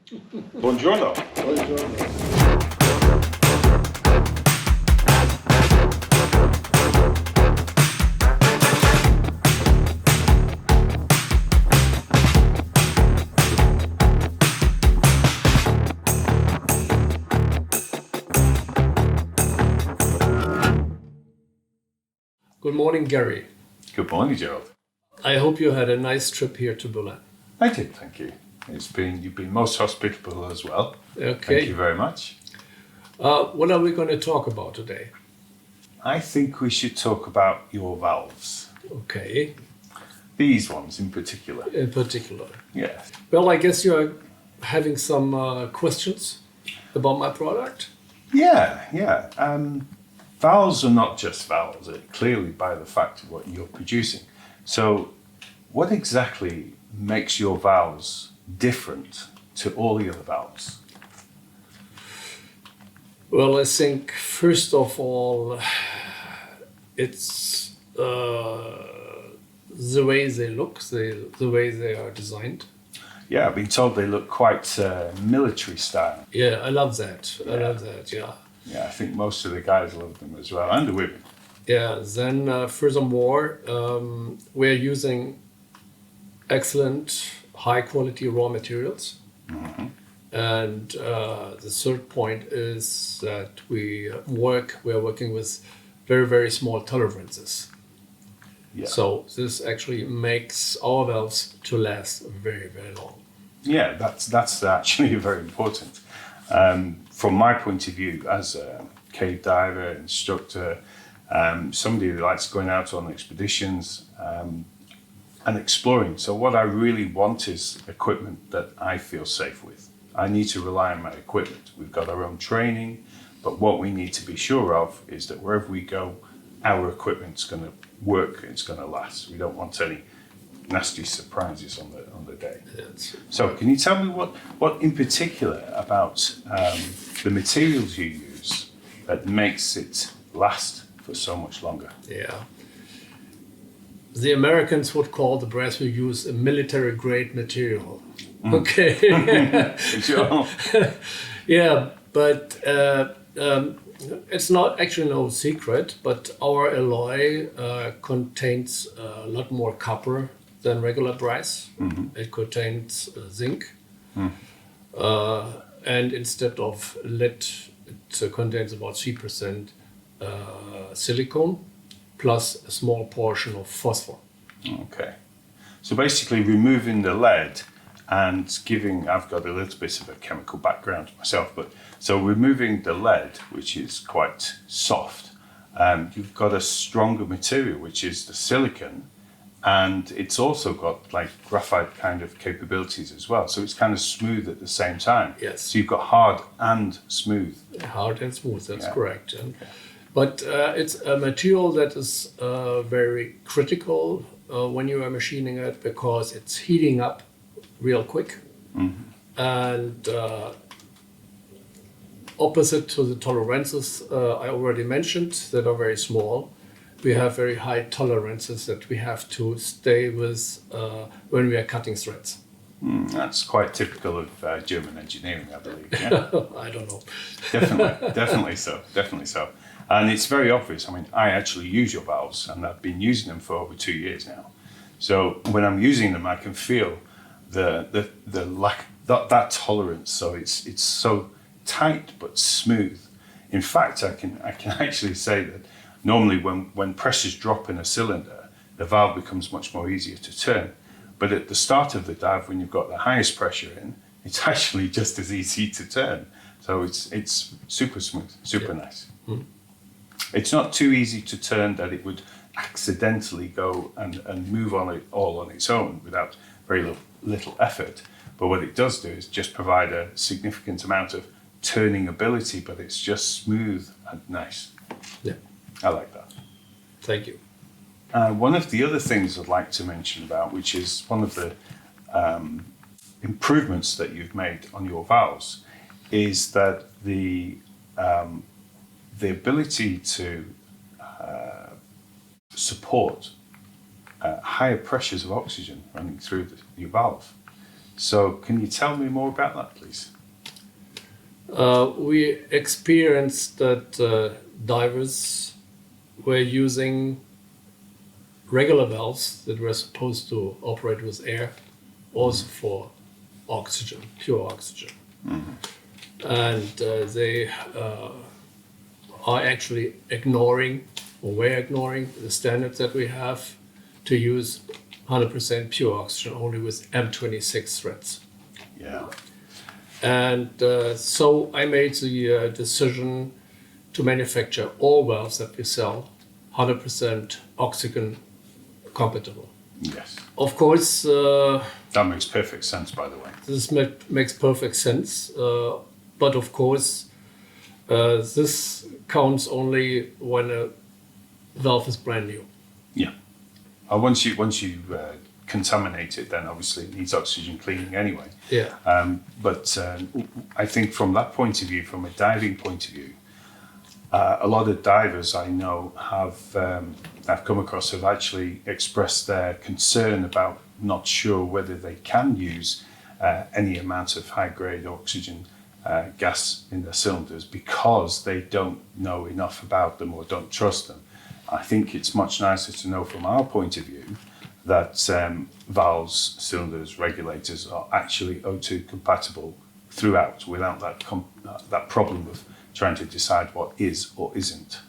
Buongiorno. Good morning, Gary. Good morning, Gerald. I hope you had a nice trip here to Berlin. I did, thank you. You've been most hospitable as well. Okay. Thank you very much. What are we going to talk about today? I think we should talk about your valves. Okay, These ones in particular. in particular. Yeah. Well, I guess you're having some questions about my product. Yeah. Valves are not just valves, clearly by the fact of what you're producing. So what exactly makes your valves different to all the other valves? Well, I think first of all, it's the way they look, the way they are designed. Yeah, I've been told they look quite military style. Yeah, I love that. I love that, yeah. Yeah, I think most of the guys love them as well, and the women. Yeah, then furthermore, we're using excellent high quality raw materials. Mm-hmm. And the third point is that we're working with very, very small tolerances. Yeah. So this actually makes our valves to last very, very long. Yeah, that's actually very important. From my point of view, as a cavediver, instructor, somebody who likes going out on expeditions and exploring. So what I really want is equipment that I feel safe with. I need to rely on my equipment. We've got our own training, but what we need to be sure of is that wherever we go, our equipment's going to work, it's going to last. We don't want any nasty surprises on the day. Yes. So can you tell me what in particular about the materials you use that makes it last for so much longer? Yeah. The Americans would call the brass we use a military grade material. Okay. Sure. Yeah, but it's not actually no secret, but our alloy contains a lot more copper than regular brass. Mm-hmm. It contains zinc. And instead of lead, it contains about 3% silicone plus a small portion of phosphor. Okay. So basically removing the lead and I've got a little bit of a chemical background myself, but so removing the lead, which is quite soft, you've got a stronger material, which is the silicon, and it's also got like graphite kind of capabilities as well. So it's kind of smooth at the same time. Yes. So you've got hard and smooth. Hard and smooth, that's correct. And, but it's a material that is very critical when you are machining it because it's heating up real quick. Mm-hmm. And opposite to the tolerances I already mentioned that are very small, we have very high tolerances that we have to stay with when we are cutting threads. That's quite typical of German engineering, I believe. Yeah? I don't know. Definitely so. And it's very obvious. I mean, I actually use your valves, and I've been using them for over 2 years now. So when I'm using them, I can feel the lack that tolerance. So it's so tight but smooth. In fact, I can actually say that normally when pressures drop in a cylinder, the valve becomes much more easier to turn. But at the start of the dive, when you've got the highest pressure in, it's actually just as easy to turn. So it's super smooth, super nice. Mm. It's not too easy to turn that it would accidentally go and move on it all on its own without very little effort. But what it does do is just provide a significant amount of turning ability, but it's just smooth and nice. Yeah. I like that. Thank you. One of the other things I'd like to mention about, which is one of the improvements that you've made on your valves, is that the ability to support higher pressures of oxygen running through your valve. So can you tell me more about that, please? We experienced that divers were using regular valves that were supposed to operate with air, also for oxygen, pure oxygen. And they are actually ignoring, or were ignoring, the standards that we have to use 100% pure oxygen only with M26 threads. Yeah. And so I made the decision to manufacture all valves that we sell 100% oxygen compatible. Yes. Of course, That makes perfect sense, by the way. this makes perfect sense, but of course, this counts only when a valve is brand new. Yeah. Once you contaminate it, then obviously it needs oxygen cleaning anyway. Yeah. But I think from that point of view, from a diving point of view, a lot of divers I know I've come across have actually expressed their concern about not sure whether they can use any amount of high-grade oxygen gas in their cylinders because they don't know enough about them or don't trust them. I think it's much nicer to know from our point of view that valves, cylinders, regulators are actually O2 compatible throughout without that problem of trying to decide what is or isn't.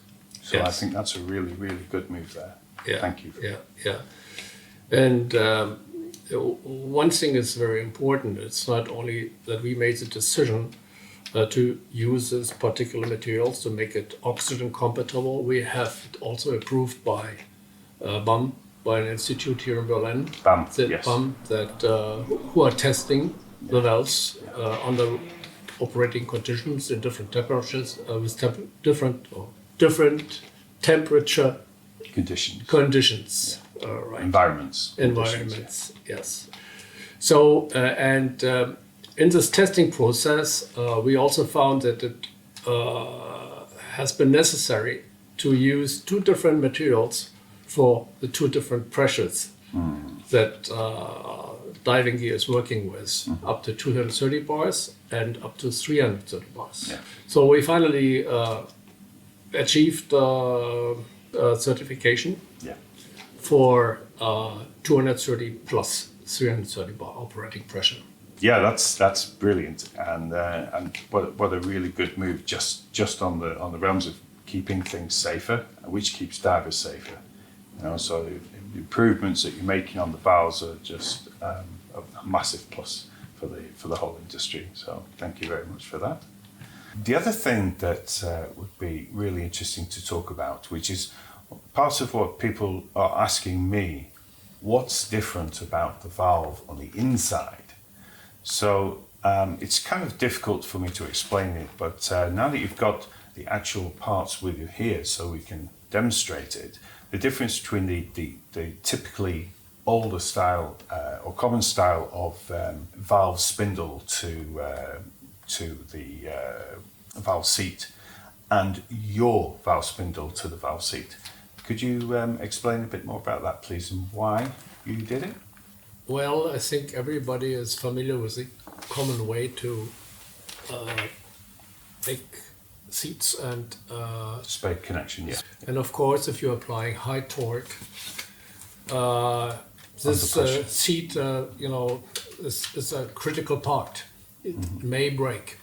So Yes. I think that's a really, really good move there. Yeah. Thank you. Yeah. And one thing is very important. It's not only that we made the decision to use this particular materials to make it oxygen compatible. We have it also approved by BAM, by an institute here in Berlin. BAM, That yes. BAM, that who are testing the valves under operating conditions in different temperatures with different temperature Conditions. right. Environments. Environments, yes. So, in this testing process, we also found that it has been necessary to use two different materials for the two different pressures that diving gear is working with, up to 230 bars and up to 330 bars. Yeah. So we finally achieved certification Yeah. for 230 plus 330 bar operating pressure. Yeah, that's brilliant, and what a really good move just on the realms of keeping things safer, which keeps divers safer. So the improvements that you're making on the valves are just a massive plus for the whole industry. So thank you very much for that. The other thing that would be really interesting to talk about, which is part of what people are asking me, what's different about the valve on the inside? So it's kind of difficult for me to explain it, but now that you've got the actual parts with you here so we can demonstrate it, the difference between the typically older style or common style of valve spindle to the valve seat and your valve spindle to the valve seat. Could you explain a bit more about that, please, and why you did it? Well, I think everybody is familiar with the common way to make seats and Spade connection, yeah. and of course, if you're applying high torque, this Under pressure. seat, is a critical part. It may break.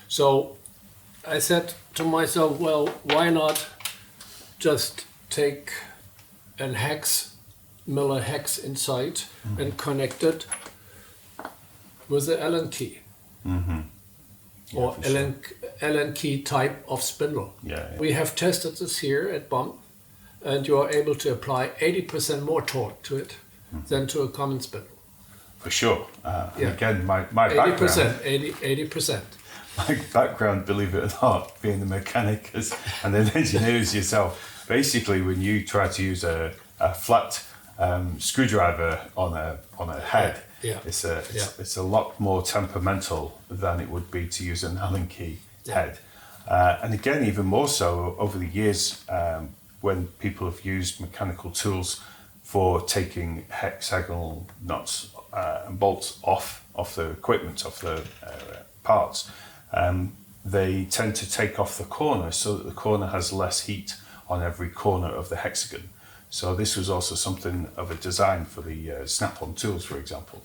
So I said to myself, well, why not just take an Miller hex inside and connect it with the Allen key or for sure. Allen key type of spindle. Yeah. We have tested this here at BAM, and you are able to apply 80% more torque to it than to a common spindle. For sure. And Yeah. again, my 80%, background, 80%. my background, believe it or not, being the mechanic and then engineer as yourself, basically when you try to use a flat screwdriver on a head, Yeah. it's a lot more temperamental than it would be to use an Allen key head. And again, even more so over the years, when people have used mechanical tools for taking hexagonal nuts and bolts off the equipment, off the parts, they tend to take off the corner so that the corner has less heat on every corner of the hexagon. So this was also something of a design for the snap-on tools, for example,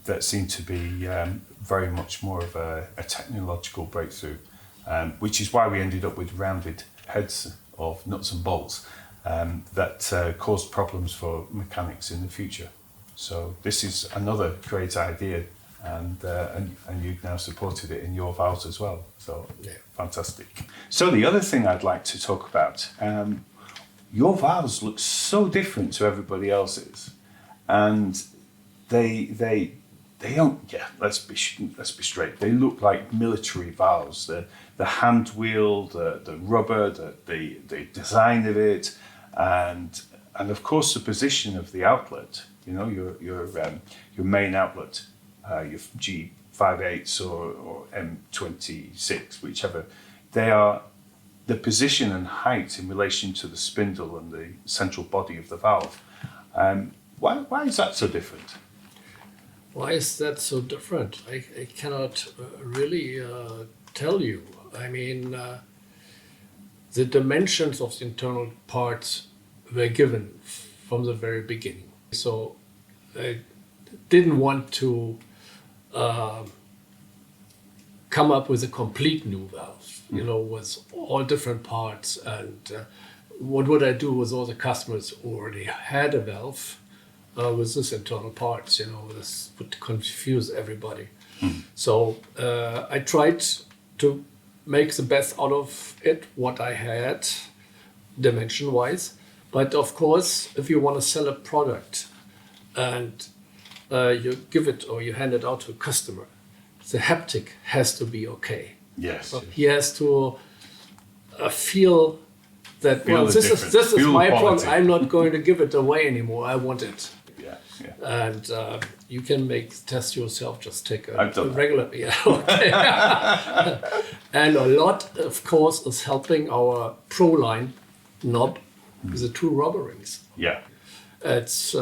that seemed to be very much more of a technological breakthrough, which is why we ended up with rounded heads of nuts and bolts that caused problems for mechanics in the future. So this is another great idea, and you've now supported it in your valves as well. So fantastic. So the other thing I'd like to talk about, your valves look so different to everybody else's, and they don't. Yeah, let's be straight. They look like military valves. The hand wheel, the rubber, the design of it, and of course the position of the outlet. You know, your main outlet, your G58s or M26, whichever. They are the position and height in relation to the spindle and the central body of the valve. Why is that so different? Why is that so different? I cannot really tell you. I mean, the dimensions of the internal parts were given from the very beginning. So I didn't want to come up with a complete new valve, you know, with all different parts. And what would I do with all the customers who already had a valve with this internal parts? You know, this would confuse everybody. So I tried to make the best out of it, what I had, dimension-wise. But of course, if you want to sell a product and you give it or you hand it out to a customer, the haptic has to be okay. Yes. So he has to feel that, Feel well, the this difference. is Feel my the product. quality. I'm not going to give it away anymore. I want it. Yeah. And you can test yourself. Just take I've a done regular, okay. And a lot, of course, is helping our Pro line knob with the two rubber rings. Yeah. It's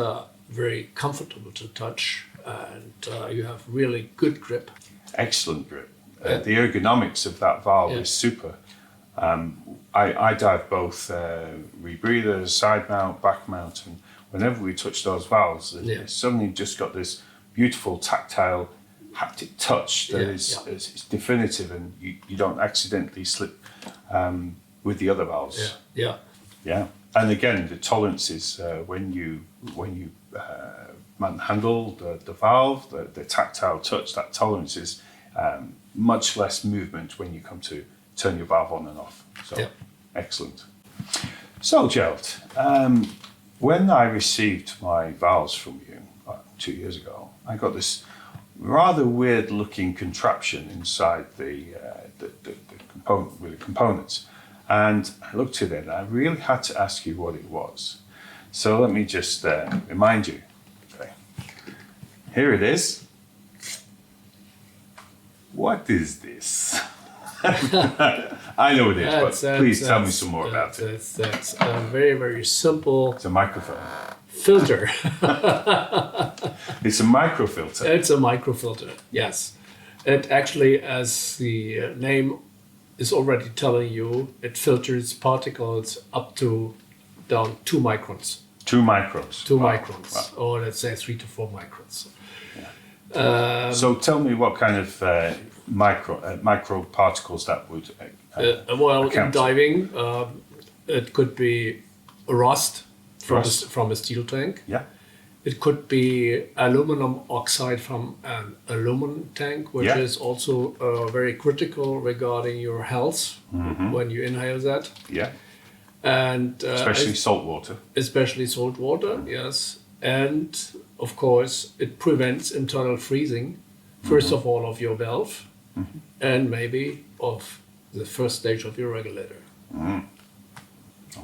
very comfortable to touch, and you have really good grip. Excellent grip. The ergonomics of that valve is super. I dive both rebreathers, side mount, back mount, and whenever we touch those valves, it's suddenly just got this beautiful tactile haptic touch that is definitive, and you don't accidentally slip with the other valves. Yeah. And again, the tolerances when you handle the valve, the tactile touch, that tolerance is much less movement when you come to turn your valve on and off. So excellent. So Gerald, when I received my valves from you 2 years ago, I got this rather weird looking contraption inside the component with the components. And I looked at it and I really had to ask you what it was. So let me just remind you. Okay. Here it is. What is this? I know what it is, but please tell me some more about it. That's a very, very simple. It's a microphone. Filter. It's a microfilter. It's a microfilter, yes. It actually, as the name is already telling you, it filters particles up to down 2 microns. 2 microns. 2 microns, or let's say 3 to 4 microns. So tell me what kind of micro particles that would well, in account. diving, it could be rust from a steel tank. Yeah. It could be aluminum oxide from an aluminum tank, which is also very critical regarding your health when you inhale that. Yeah. And Especially salt water. Especially salt water, yes. And of course, it prevents internal freezing, first of all, of your valve, and maybe of the first stage of your regulator.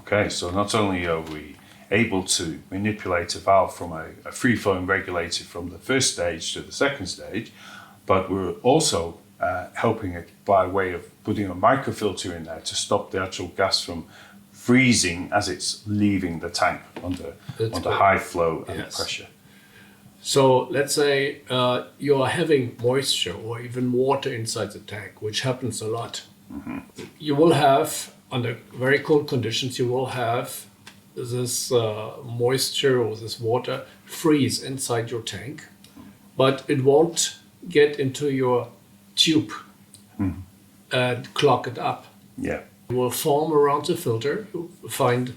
Okay, so not only are we able to manipulate a valve from a free-flowing regulator from the first stage to the second stage, but we're also helping it by way of putting a microfilter in there to stop the actual gas from freezing as it's leaving the tank under high flow and pressure. So let's say you are having moisture or even water inside the tank, which happens a lot. You will have, under very cold conditions, you will have this moisture or this water freeze inside your tank, but it won't get into your tube and clog it up. Yeah. It will form around the filter. You find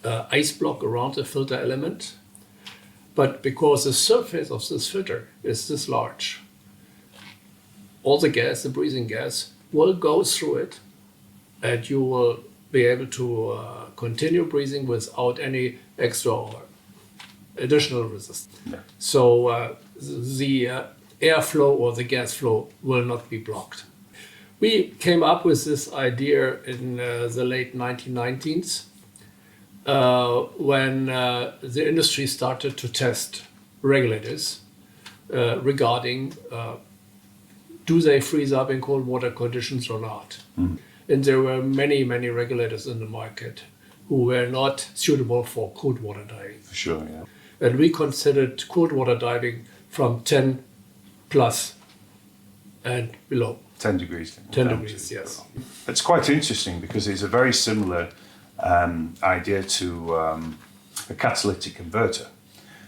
ice block around the filter element. But because the surface of this filter is this large, all the gas, the breathing gas, will go through it, and you will be able to continue breathing without any extra or additional resistance. Yeah. So the airflow or the gas flow will not be blocked. We came up with this idea in the late 1990s when the industry started to test regulators regarding do they freeze up in cold water conditions or not. And there were many, many regulators in the market who were not suitable for cold water diving. For sure, yeah. And we considered cold water diving from 10 plus and below. 10 degrees. 10 degrees, yes. It's quite interesting because it's a very similar idea to a catalytic converter.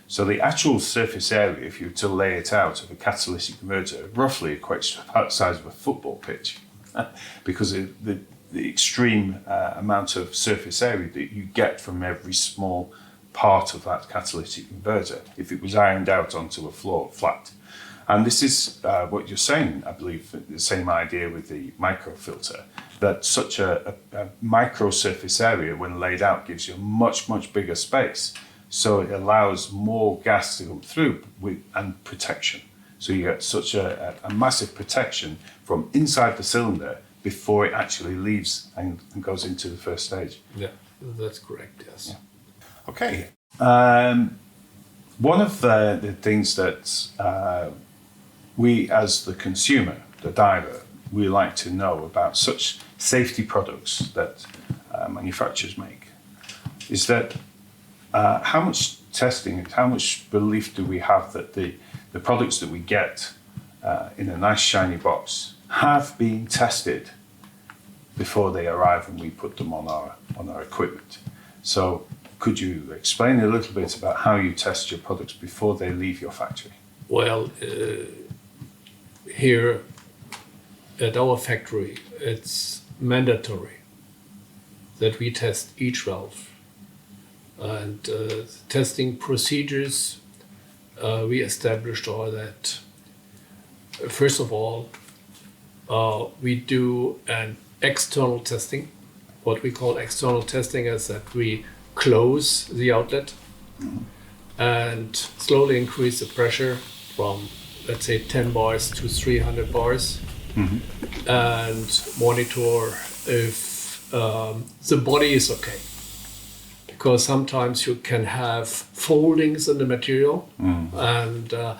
So the actual surface area, if you were to lay it out of a catalytic converter, roughly equates to about the size of a football pitch because of the extreme amount of surface area that you get from every small part of that catalytic converter if it was ironed out onto a floor flat. And this is what you're saying, I believe, the same idea with the microfilter, that such a micro surface area, when laid out, gives you a much, much bigger space. So it allows more gas to come through and protection. So you get such a massive protection from inside the cylinder before it actually leaves and goes into the first stage. Yeah, that's correct, yes. Yeah. Okay. One of the things that we as the consumer, the diver, we like to know about such safety products that manufacturers make is that how much testing, how much belief do we have that the products that we get in a nice shiny box have been tested before they arrive and we put them on our equipment? So could you explain a little bit about how you test your products before they leave your factory? Well, here at our factory, it's mandatory that we test each valve. And testing procedures we established are that, first of all, we do an external testing. What we call external testing is that we close the outlet and slowly increase the pressure from, let's say, 10 bars to 300 bars, and monitor if the body is okay. Because sometimes you can have foldings in the material and a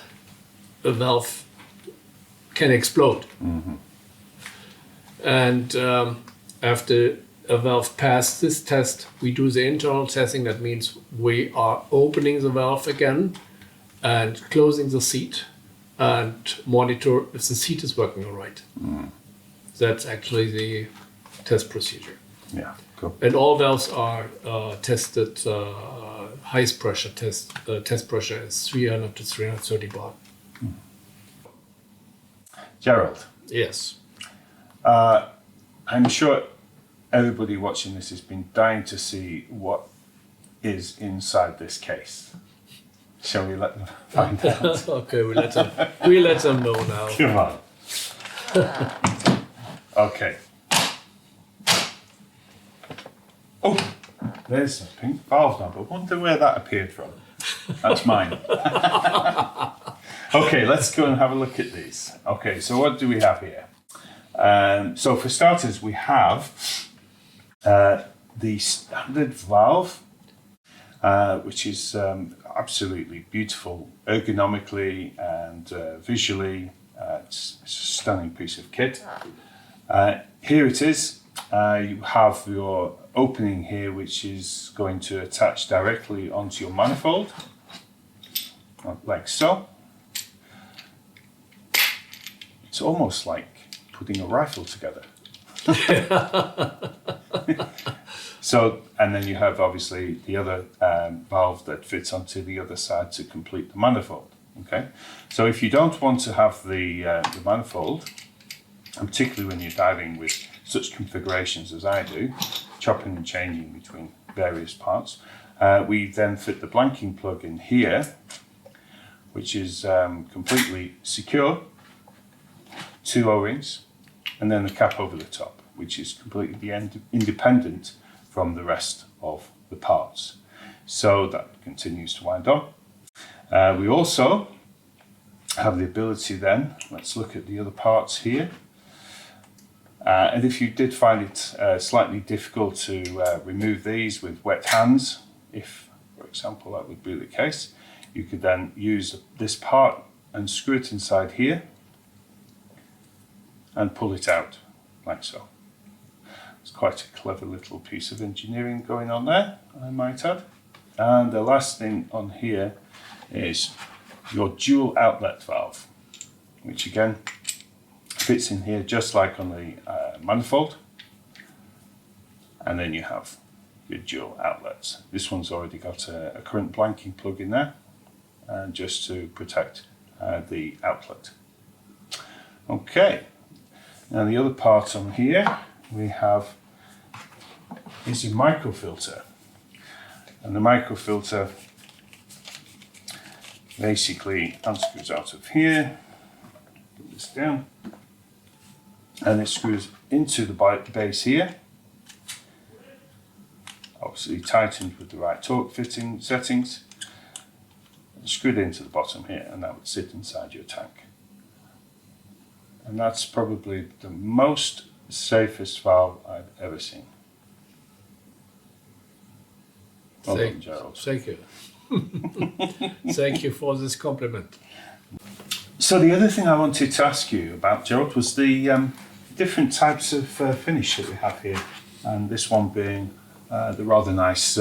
valve can explode. And after a valve passed this test, we do the internal testing. That means we are opening the valve again and closing the seat and monitor if the seat is working all right. That's actually the test procedure. Yeah, cool. And all valves are tested, highest pressure test pressure is 300 to 330 bar. Gerald, Yes. I'm sure everybody watching this has been dying to see what is inside this case. Shall we let them find out? Okay, we let them know now. Come on. Okay. Oh, there's a pink valve knob. I wonder where that appeared from. That's mine. Okay, let's go and have a look at these. Okay, so what do we have here? So for starters, we have the standard valve, which is absolutely beautiful ergonomically and visually. It's a stunning piece of kit. Here it is. You have your opening here, which is going to attach directly onto your manifold, like so. It's almost like putting a rifle together. So, and then you have obviously the other valve that fits onto the other side to complete the manifold. Okay, so if you don't want to have the manifold, and particularly when you're diving with such configurations as I do, chopping and changing between various parts, we then fit the blanking plug in here, which is completely secure, 2 O-rings, and then the cap over the top, which is completely independent from the rest of the parts. So that continues to wind on. We also have the ability then, let's look at the other parts here. And if you did find it slightly difficult to remove these with wet hands, if, for example, that would be the case, you could then use this part and screw it inside here and pull it out like so. It's quite a clever little piece of engineering going on there, I might add. And the last thing on here is your dual outlet valve, which again fits in here just like on the manifold. And then you have your dual outlets. This one's already got a current blanking plug in there, just to protect the outlet. Okay, now the other part on here we have is your microfilter. And the microfilter basically unscrews out of here, put this down, and it screws into the base here, obviously tightened with the right torque fitting settings, and screwed into the bottom here, and that would sit inside your tank. And that's probably the most safest valve I've ever seen. Well done, Gerald. Thank you. Thank you for this compliment. So the other thing I wanted to ask you about, Gerald, was the different types of finish that we have here, and this one being the rather nice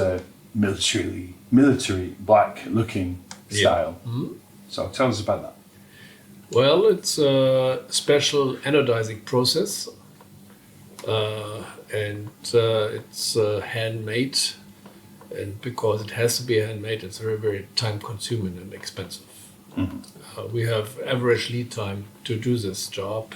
military black looking style. Yeah. Mm-hmm. So tell us about that. Well, it's a special anodizing process, and it's handmade. And because it has to be handmade, it's very, very time consuming and expensive. Mm-hmm. We have average lead time to do this job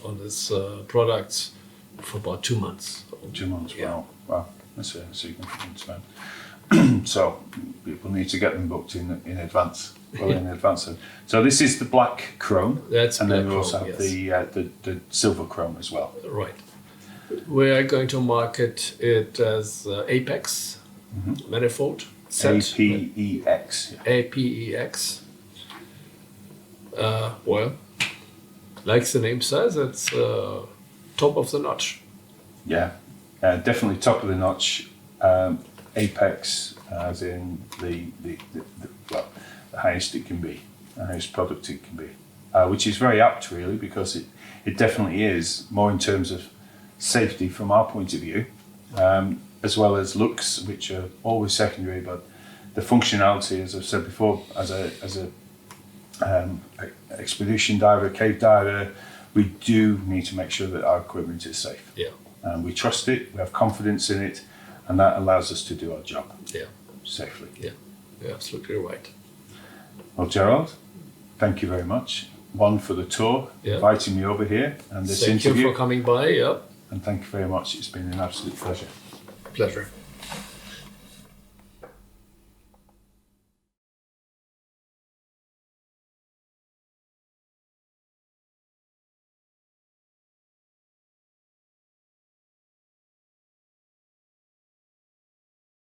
on this products for about 2 months. 2 months, yeah. Wow. That's a significant spend. So people need to get them booked in advance. Well, in advance. So this is the black chrome. That's and black then we also chrome, have the silver chrome as well. Right. We are going to market it as Apex. Mm-hmm. Manifold set. APEX. APEX. Well, like the name says, it's top of the notch. Yeah, definitely top of the notch. Apex, as in the highest it can be, the highest product it can be, which is very apt really, because it definitely is more in terms of safety from our point of view. As well as looks, which are always secondary, but the functionality, as I've said before, as a expedition diver, cave diver, we do need to make sure that our equipment is safe. Yeah. And we trust it, we have confidence in it, and that allows us to do our job. Yeah. Safely. Yeah, you're absolutely right. Well, Gerald, thank you very much. One, for the tour, inviting me over here, and this interview. Thank you for coming by. Yeah. And thank you very much. It's been an absolute pleasure. Pleasure.